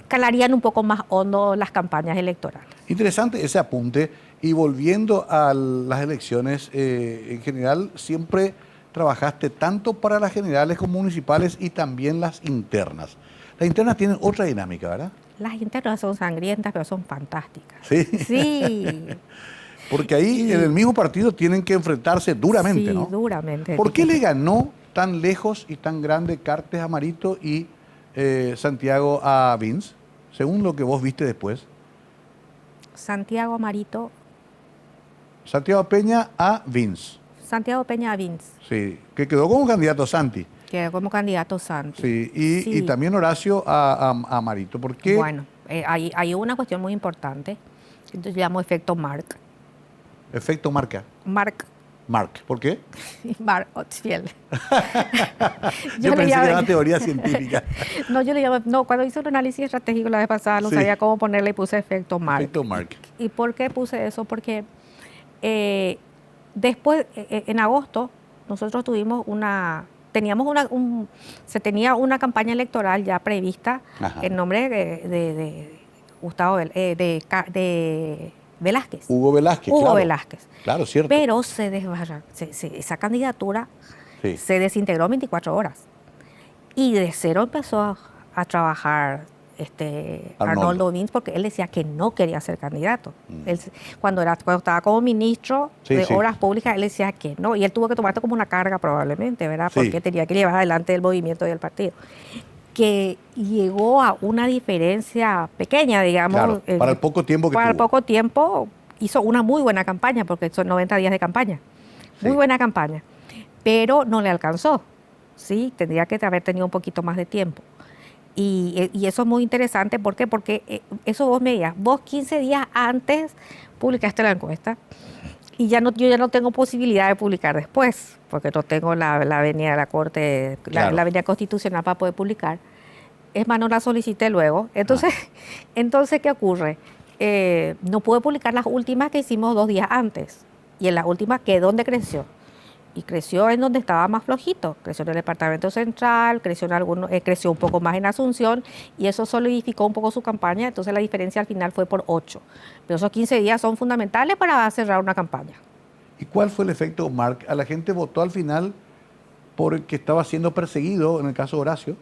calarían un poco más hondo las campañas electorales. Interesante ese apunte. Y volviendo a las elecciones, en general, siempre trabajaste tanto para las generales como municipales y también las internas. Las internas tienen otra dinámica, ¿verdad? Las internas son sangrientas, pero son fantásticas. Sí. Sí. Porque ahí Sí. en el mismo partido tienen que enfrentarse duramente, Sí, ¿no? duramente. ¿Por qué le ganó tan lejos y tan grande Cartes a Marito y Santiago a Vince? Según lo que vos viste después. Santiago Marito, Santiago Peña a Vince. Santiago Peña Vince, Sí, que quedó como candidato Santi. que como candidato Santi. Sí, y Sí. también Horacio a Marito. ¿Por qué? Bueno, hay una cuestión muy importante, que yo llamo efecto Mark. Efecto marca. Mark ¿Por qué? Otzfield. Yo pensé que era una teoría científica. No, cuando hice un análisis estratégico la vez pasada no Sí. sabía cómo ponerle y puse efecto Mark. Efecto Mark. ¿Y por qué puse eso? Porque después, en agosto, nosotros se tenía una campaña electoral ya prevista Ajá. en nombre de Gustavo de Velázquez. Hugo Velázquez, Hugo claro. Velázquez. Claro, cierto. Pero esa candidatura Sí. se desintegró en 24 horas. Y de cero empezó a trabajar Arnoldo Vince, porque él decía que no quería ser candidato. Él, cuando estaba como ministro Sí, de sí. Obras Públicas, él decía que no. Y él tuvo que tomar esto como una carga probablemente, ¿verdad? Sí. Porque tenía que llevar adelante el movimiento y el partido. Que llegó a una diferencia pequeña, digamos. Claro, para el poco tiempo que Para el tuvo. poco tiempo hizo una muy buena campaña, porque son 90 días de campaña. Muy Sí. buena campaña. Pero no le alcanzó. Sí, tendría que haber tenido un poquito más de tiempo. Y eso es muy interesante. ¿Por qué? Porque eso vos me digas, vos 15 días antes publicaste la encuesta y yo ya no tengo posibilidad de publicar después, porque no tengo la avenida de la Corte, Claro. la avenida constitucional para poder publicar. Es más, no la solicité luego. Entonces, ¿qué ocurre? No pude publicar las últimas que hicimos 2 días antes. Y en las últimas, ¿dónde creció? Y creció en donde estaba más flojito. Creció en el departamento central, creció un poco más en Asunción, y eso solidificó un poco su campaña. Entonces la diferencia al final fue por 8. Pero esos 15 días son fundamentales para cerrar una campaña. ¿Y cuál fue el efecto Mark? ¿A la gente votó al final porque estaba siendo perseguido, en el caso de Horacio?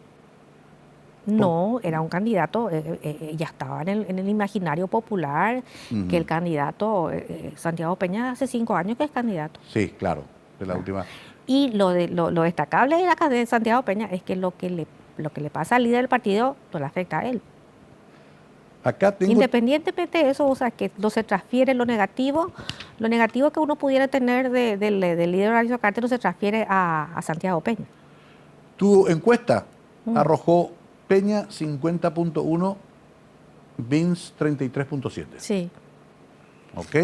No, era un candidato, ya estaba en el imaginario popular, que el candidato, Santiago Peña, hace 5 años que es candidato. Sí, claro, de la última. Y lo destacable de Santiago Peña es que lo que le pasa al líder del partido no le afecta a él. Acá tengo... Independientemente de eso, o sea, que no se transfiere lo negativo que uno pudiera tener del líder Horacio Cartes no se transfiere a Santiago Peña. Tu encuesta arrojó Peña 50.1, Vince 33.7. Sí. ¿Ok?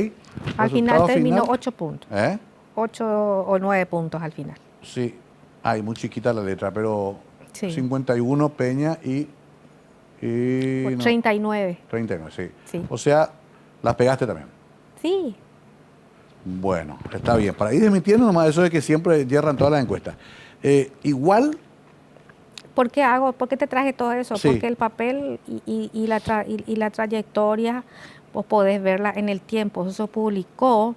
Al final Resultado terminó final. 8 puntos. 8 8 o 9 puntos al final. Sí. Ay, muy chiquita la letra, pero Sí. 51 Peña y Y no, 39. 39, sí. Sí. O sea, las pegaste también. Sí. Bueno, está bien. Para ir desmintiendo nomás eso de que siempre yerran todas las encuestas. Igual, ¿Por qué te traje todo eso? Sí. Porque el papel y la trayectoria, vos podés verla en el tiempo. Eso se publicó.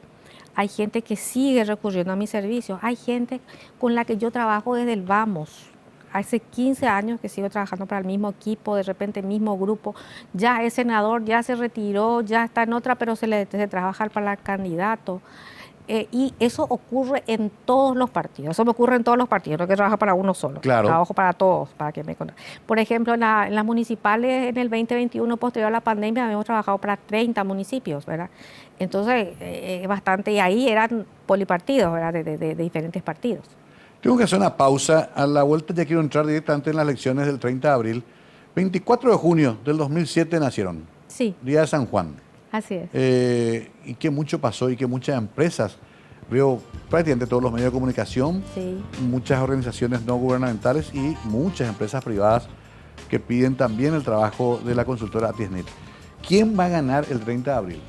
Hay gente que sigue recurriendo a mis servicios. Hay gente con la que yo trabajo desde el vamos. Hace 15 años que sigo trabajando para el mismo equipo, de repente el mismo grupo. Ya es senador, ya se retiró, ya está en otra, pero se trabaja para el candidato. Y eso ocurre en todos los partidos. Eso me ocurre en todos los partidos, no que trabajo para uno solo. Claro. Trabajo para todos, para que me conozcan. Por ejemplo, en las municipales en el 2021, posterior a la pandemia, habíamos trabajado para 30 municipios, ¿verdad? Entonces, bastante, y ahí eran polipartidos, ¿verdad? De diferentes partidos. tengo que hacer una pausa. A la vuelta ya quiero entrar directamente en las elecciones del 30 de abril. 24 de junio del 2007 nacieron. Sí, Día de San Juan. así es. Y que mucho pasó y que muchas empresas, veo prácticamente todos los medios de comunicación, Sí. muchas organizaciones no gubernamentales y muchas empresas privadas que piden también el trabajo de la consultora Atiesnet. ¿Quién va a ganar el 30 de abril?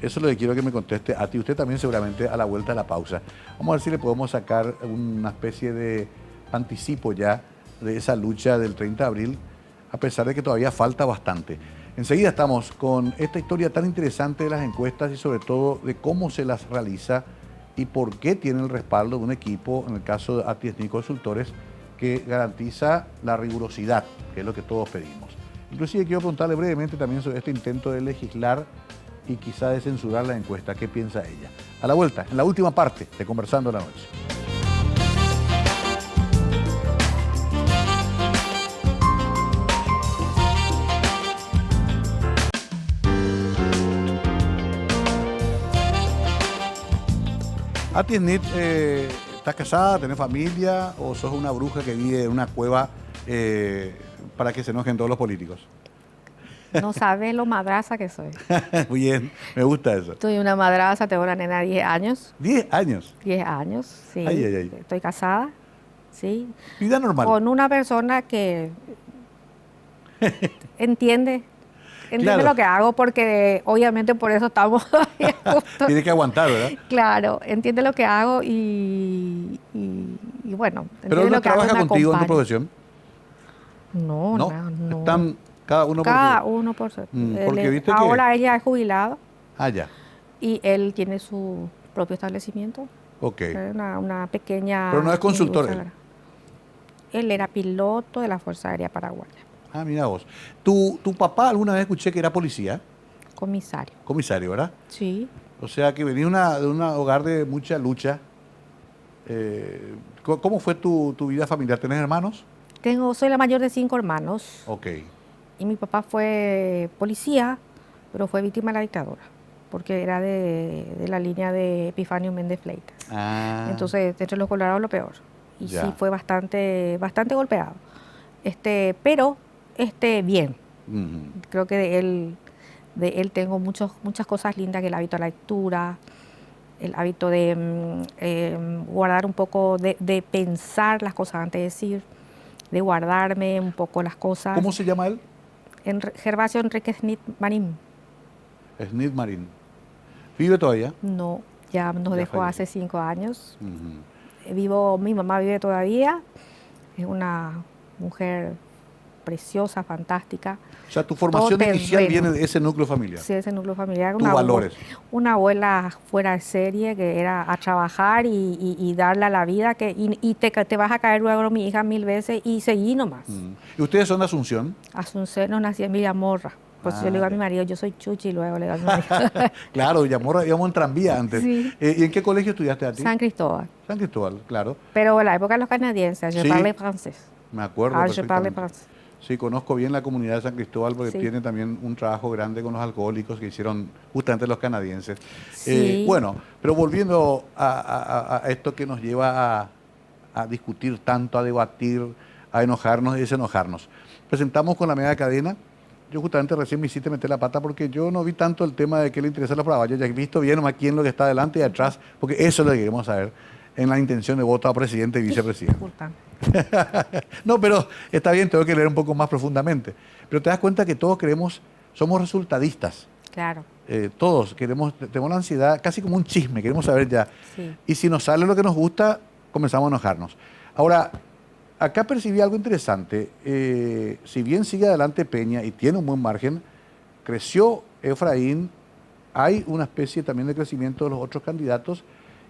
Eso es lo que quiero que me conteste a ti. Usted también seguramente a la vuelta de la pausa. Vamos a ver si le podemos sacar una especie de anticipo ya de esa lucha del 30 de abril, a pesar de que todavía falta bastante. Enseguida estamos con esta historia tan interesante de las encuestas y sobre todo de cómo se las realiza y por qué tiene el respaldo de un equipo, en el caso de Atiesnet Consultores, que garantiza la rigurosidad, que es lo que todos pedimos. Inclusive quiero preguntarle brevemente también sobre este intento de legislar y quizá de censurar la encuesta. ¿Qué piensa ella? A la vuelta, en la última parte de Conversando la Noche. Atiesnet, ¿estás casada, tenés familia o sos una bruja que vive en una cueva para que se enojen todos los políticos? No sabes lo madraza que soy. Muy bien, me gusta eso. Soy una madraza, tengo una nena de 10 años. 10 años. 10 años, sí. Ay, ay, ay. Estoy casada, sí. Vida normal. Con una persona que entiende Claro. lo que hago, porque obviamente por eso estamos ahí justo. Tiene que aguantar, ¿verdad? Claro, entiende lo que hago y bueno, Pero entiende él no lo que hago y trabaja me contigo en tu acompaña. profesión. No, No, no. están cada uno por Cada su... uno por su. porque Él viste ahora ella es jubilada Ah, ya. y él tiene su propio establecimiento. Ok. Una pequeña. Pero no es consultor industria. Él era piloto de la Fuerza Aérea Paraguaya, Ah, mira vos. Tu papá alguna vez escuché que era policía, comisario. comisario, ¿verdad? Sí. O sea que venía de un hogar de mucha lucha. ¿Cómo fue tu vida familiar? ¿Tenés hermanos? Soy la mayor de 5 hermanos Ok. y mi papá fue policía, pero fue víctima de la dictadura, porque era de la línea de Epifanio Méndez Fleitas. Ah, Entonces, entre los colorados lo peor. Y Ya. sí fue bastante golpeado. Pero bien. ujú. Creo que de él tengo muchas cosas lindas, que el hábito de la lectura, el hábito de guardar un poco, de pensar las cosas antes de decir, de guardarme un poco las cosas. ¿Cómo se llama él? Gervasio Enrique Snit Marín. Snit Marín. ¿Vive todavía? No, ya nos Ya dejó falleció. hace 5 años. Ujú. Mi mamá vive todavía. Es una mujer preciosa, fantástica. O sea, tu formación Todo inicial terreno. viene de ese núcleo familiar. Sí, ese núcleo familiar. Tus valores. Una abuela fuera de serie, que era a trabajar y darle a la vida, y te vas a caer luego, mi hija, 1000 veces, y seguí nomás. ¿Y ustedes son de Asunción? Asunción, nací en Villamorra. Pues Ah, yo le digo a ya. mi marido, yo soy Chuchi, luego le digo a mi marido. Claro, Villamorra íbamos en tranvía antes. Sí. ¿Y en qué colegio estudiaste a ti? San Cristóbal. San Cristóbal, claro. Pero en la época de los canadienses, je Sí. parle francés. Me acuerdo Ah, je parle perfectamente. francés. Sí, conozco bien la comunidad de San Cristóbal porque Sí. tiene también un trabajo grande con los alcohólicos que hicieron justamente los canadienses. Sí. Bueno, pero volviendo a esto que nos lleva a discutir tanto, a debatir, a enojarnos y desenojarnos. Presentamos con la media cadena. Yo justamente recién me hiciste meter la pata porque yo no vi tanto el tema de qué le interesa a los paraguayos. Ya he visto bien nomás quién es lo que está adelante y atrás, porque eso es lo que queremos saber. en la intención de voto a presidente y vicepresidente. Disculpa. No, pero está bien, tengo que leer un poco más profundamente. Pero te das cuenta que todos somos resultadistas. Claro. Todos tenemos la ansiedad, casi como un chisme, queremos saber ya. Sí. Y si nos sale lo que nos gusta, comenzamos a enojarnos. Ahora, acá percibí algo interesante. Si bien sigue adelante Peña y tiene un buen margen, creció Efraín, hay una especie también de crecimiento de los otros candidatos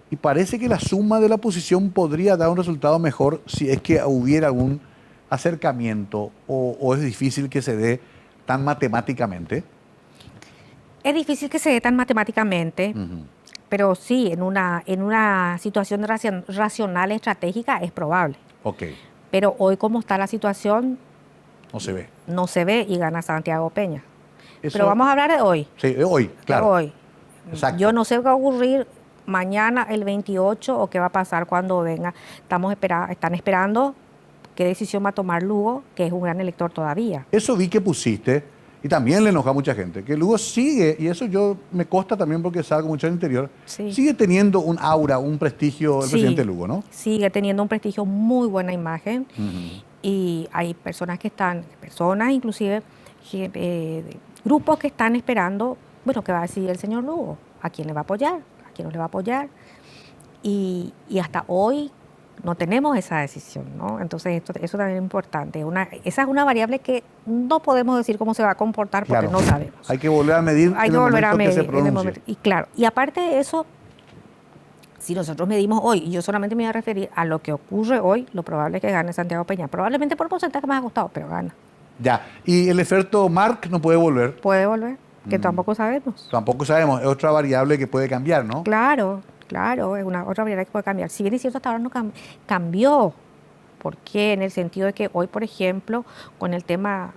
y parece que la suma de la oposición podría dar un resultado mejor si es que hubiera algún acercamiento o es difícil que se dé tan matemáticamente. Es difícil que se dé tan matemáticamente, pero sí, en una situación racional estratégica es probable. Ok. Pero hoy como está la situación, No se ve. no se ve y gana Santiago Peña. Eso, pero vamos a hablar de hoy. Sí, de hoy, claro. De hoy. Exacto. Yo no sé qué va a ocurrir mañana, el 28, o qué va a pasar cuando venga. Están esperando qué decisión va a tomar Lugo, que es un gran elector todavía. Eso vi que pusiste, y también le enoja a mucha gente, que Lugo sigue, y eso me consta también porque salgo mucho al interior, Sí. sigue teniendo un aura, un prestigio el presidente Lugo, ¿no? Sigue teniendo un prestigio, muy buena imagen, y hay personas inclusive, grupos que están esperando, bueno, qué va a decidir el señor Lugo, a quién le va a apoyar, a quién no le va a apoyar, y hasta hoy no tenemos esa decisión, ¿no? Entonces eso también es importante. Esa es una variable que no podemos decir cómo se va a comportar porque no sabemos. Hay que volver a medir Hay que volver a medir que se pronuncie. Y claro, y aparte de eso, si nosotros medimos hoy, y yo solamente me voy a referir a lo que ocurre hoy, lo probable es que gane Santiago Peña. Probablemente por porcentaje más ajustado, pero gana. Ya, y el efecto Mark no puede volver. Puede volver, que tampoco sabemos. Tampoco sabemos, es otra variable que puede cambiar, ¿no? Claro, es otra variable que puede cambiar. Si bien es cierto, hasta ahora no cambió. ¿Por qué? En el sentido de que hoy, por ejemplo, con el tema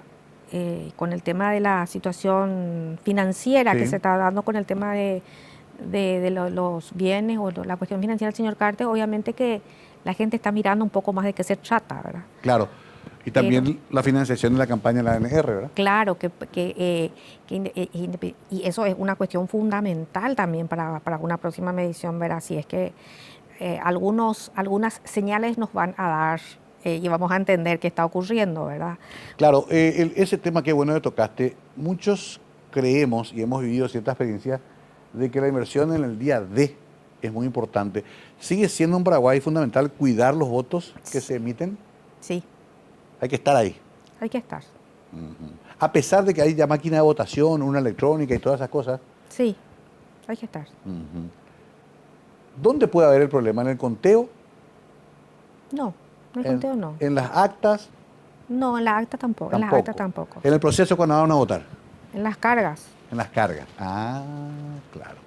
de la situación financiera que se está dando con el tema de los bienes o la cuestión financiera del señor Carter, obviamente que la gente está mirando un poco más de qué se trata, ¿verdad? Claro. Y también la financiación de la campaña de la ANR, ¿verdad? Claro, y eso es una cuestión fundamental también para una próxima medición, ver así es que algunas señales nos van a dar y vamos a entender qué está ocurriendo, ¿verdad? Claro, ese tema que bueno que tocaste, muchos creemos y hemos vivido cierta experiencia de que la inversión en el día D es muy importante. ¿Sigue siendo en Paraguay fundamental cuidar los votos que se emiten? Sí. Hay que estar ahí. Hay que estar. A pesar de que hay ya máquina de votación, una electrónica y todas esas cosas. Sí, hay que estar. ¿Dónde puede haber el problema? ¿En el conteo? No, en el conteo no. ¿En las actas? No, en las actas tampoco. En las actas tampoco. ¿En el proceso cuando van a votar? En las cargas. En las cargas. Ah, claro.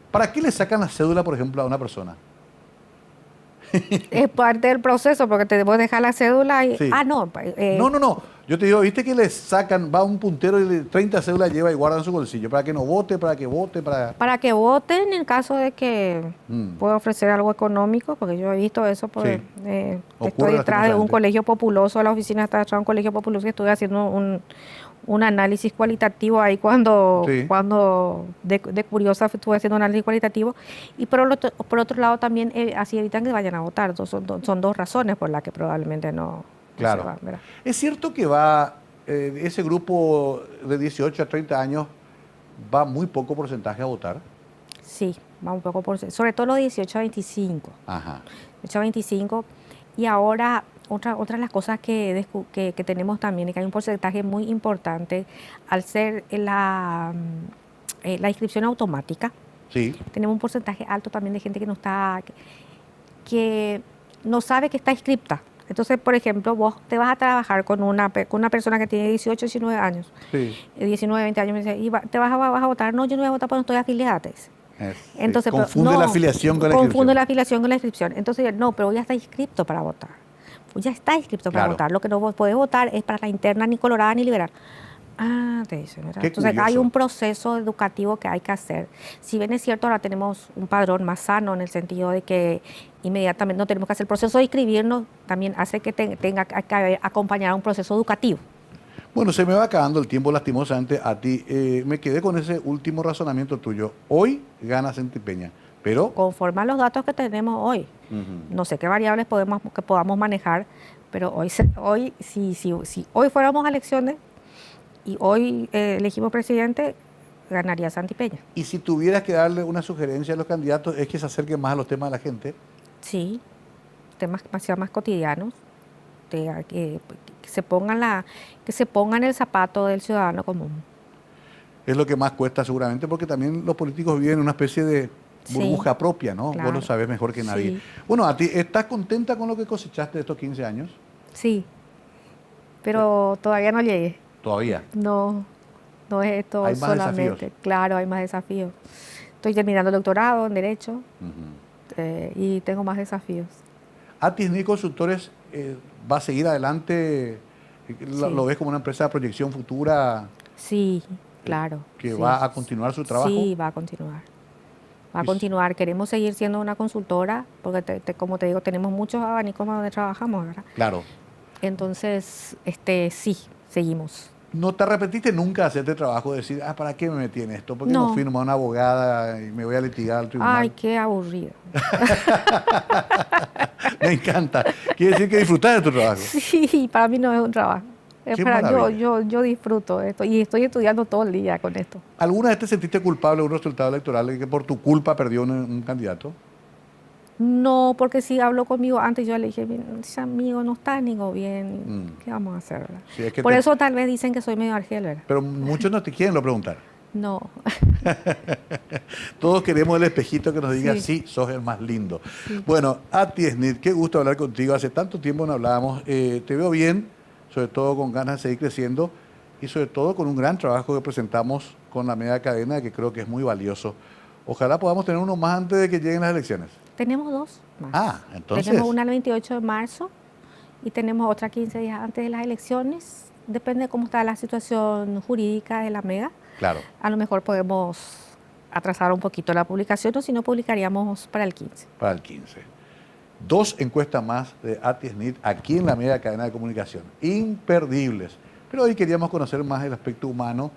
¿Para qué le sacan la cédula, por ejemplo, a una persona? Es parte del proceso porque te debo dejar la cédula y... Sí. No. No. Yo te digo, viste que le sacan, va un puntero y 30 cédulas lleva y guarda en su bolsillo. Para que no vote, para que vote, Para que voten en caso de que pueda ofrecer algo económico, porque yo he visto eso, porque estoy detrás de un colegio populoso, la oficina está detrás de un colegio populoso que estuve haciendo un análisis cualitativo ahí cuando de curiosa estuve haciendo un análisis cualitativo y por otro lado también así evitan que vayan a votar. Son dos razones por las que probablemente no claro. se va, ¿verdad? Es cierto que va ese grupo de 18 a 30 años va muy poco porcentaje a votar. Sí, va un poco sobre todo los 18 a 25. Ajá. 18 a 25 y ahora otra de las cosas que tenemos también es que hay un porcentaje muy importante al ser la inscripción automática. Sí. Tenemos un porcentaje alto también de gente que no sabe que está inscripta. Entonces, por ejemplo, vos te vas a trabajar con una persona que tiene 18, 19 años, 19, 20 años, y te vas a votar. No, yo no voy a votar porque no estoy afiliada. Entonces, confunde la afiliación con la inscripción. Confunde la afiliación con la inscripción. Entonces, no, pero ya está inscrito para votar. Ya está inscrito para votar. Lo que no puede votar es para la interna, ni colorada, ni liberal. Te dicen, ¿verdad? Entonces curioso. hay un proceso educativo que hay que hacer. Si bien es cierto, ahora tenemos un padrón más sano en el sentido de que inmediatamente no tenemos que hacer el proceso de inscribirnos, también hace que tenga que acompañar a un proceso educativo. Bueno, se me va acabando el tiempo lastimosamente a ti. Me quedé con ese último razonamiento tuyo. Hoy gana Santi Peña, Pero conforme a los datos que tenemos hoy. No sé qué variables podamos manejar, pero hoy si hoy fuéramos a elecciones y hoy elegimos presidente, ganaría Santi Peña. y si tuvieras que darle una sugerencia a los candidatos, es que se acerquen más a los temas de la gente. Sí, temas demasiado más cotidianos, que se pongan el zapato del ciudadano común. Es lo que más cuesta seguramente, porque también los políticos viven en una especie de burbuja Sí, propia, ¿no? claro. Vos lo sabés mejor que nadie. Sí. Bueno, ¿a ti estás contenta con lo que cosechaste de estos 15 años? Sí, pero todavía no llegué. Todavía. No es esto Hay más solamente. desafíos. Claro, hay más desafíos. Estoy terminando el doctorado en Derecho Ujú. y tengo más desafíos. ATI Consultores va a seguir adelante. ¿Lo, Sí. lo ves como una empresa de proyección futura Sí, claro. que sí. va a continuar su trabajo? Sí, va a continuar. Va a Y- continuar. Queremos seguir siendo una consultora porque, como te digo, tenemos muchos abanicos donde trabajamos, ¿verdad? Claro. Entonces, sí, seguimos. ¿No te arrepentiste nunca de hacerte trabajo de decir, ¿para qué me metí en esto? ¿Por qué no No. firmo a una abogada y me voy a litigar al tribunal? Ay, qué aburrido. Me encanta. Quiere decir que disfrutas de tu trabajo. Sí, para mí no es un trabajo. Qué Yo maravilla. disfruto esto y estoy estudiando todo el día con esto. ¿Alguna vez te sentiste culpable de un resultado electoral de que por tu culpa perdió un candidato? No, porque si habló conmigo antes, yo le dije, ese amigo no está ni bien, ¿qué vamos a hacer? ¿Verdad? Sí, es que Por te- eso tal vez dicen que soy medio argel, ¿verdad? Pero muchos no te quieren lo preguntar. No, Todos queremos el espejito que nos diga, sí, Sí. sos el más lindo. Bueno, Ati Snit, qué gusto hablar contigo. Hace tanto tiempo no hablábamos. Te veo bien, sobre todo con ganas de seguir creciendo y sobre todo con un gran trabajo que presentamos con la media cadena que creo que es muy valioso. Ojalá podamos tener uno más antes de que lleguen las elecciones. tenemos dos más. Ah, entonces. Tenemos una el 28 de marzo y tenemos otra 15 días antes de las elecciones. Depende de cómo está la situación jurídica de la MEGA. Claro, A lo mejor podemos atrasar un poquito la publicación o si no publicaríamos para el 15. para el 15. 2 encuestas más de Ati Snit aquí en la media cadena de comunicación. Imperdibles. Pero hoy queríamos conocer más el aspecto humano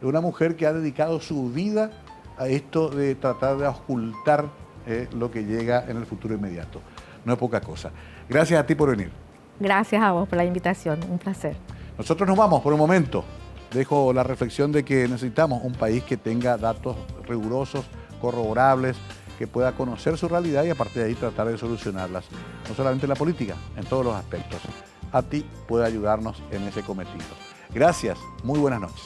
de una mujer que ha dedicado su vida a esto de tratar de ocultar lo que llega en el futuro inmediato. No es poca cosa. Gracias a ti por venir. Gracias a vos por la invitación, un placer. Nosotros nos vamos por un momento. Dejo la reflexión de que necesitamos un país que tenga datos rigurosos, corroborables, que pueda conocer su realidad y a partir de ahí tratar de solucionarlas. No solamente en la política, en todos los aspectos. A ti puede ayudarnos en ese cometido. Gracias, muy buenas noches.